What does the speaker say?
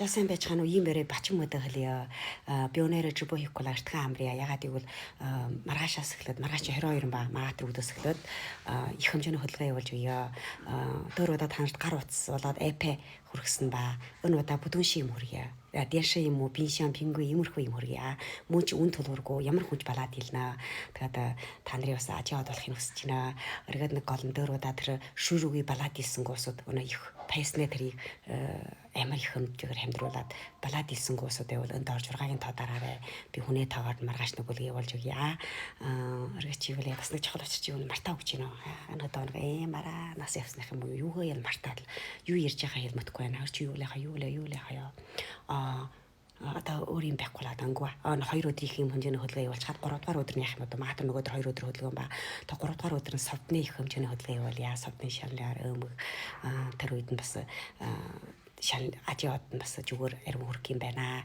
Жасан байж хань ийм бэрэ бачин мөдө хэлье. Би өнөөрэ жибо хийхгүй лаштхан амрия. Ягаад гэвэл маргаашаас эхлээд маргааш 22 ба магат өдөөс эхлээд их хэмжээний хөдөлгөөн явуулж өгье. Дөр удаа танарт гар утас болоод ЭП хүргэсэн ба энэ удаа бүдүүн шим хүргье. Дэшэ юм уу биншан пингу иймэрхүү юм хүргье. Мөн ч үн төлөвөргөө ямар хүч балаад илнэ. Тэгээд та нарын бас ажиад болохыг хүсэж байна. Өргөд нэг голон дөр удаа тэр шүүрүүгийн балаад илсэн гуусууд өнөө их пейснэ тэрийг амар их хэмжээгээр хамдруулаад балаад илсэн гуусууд байвал энд орж ургагийн тоо дараарай. Би хүнээ тоогоор маргааш нүгэл явуулж өгье. Өргөд чивэл бас нэг чухал учир чи юу мартаа өгч гинэ. Энэ одоо нэг мараа нас явсных юм уу юугаа ял мартаад юу ярьж байгаа хэлмэтгэхгүй байна. Чи юу лээ хаяа. Одоо өөр юм байхгүй л аданггүй. 2 өдрийн юм хэмжээний хөдөлгөөн явуулчихад 3 дугаар өдөр нь яах юм бол магадгүй нөгөөдөр 2 өдөр хөдөлгөөн ба. Тэгээ 3 дугаар өдөр нь совдны их хэмжээний хөдөлгөөн явуулъя. Совдны шалнаар өмг тэр үед нь бас шал ажиад нь бас зүгээр арим хүрх юм байна.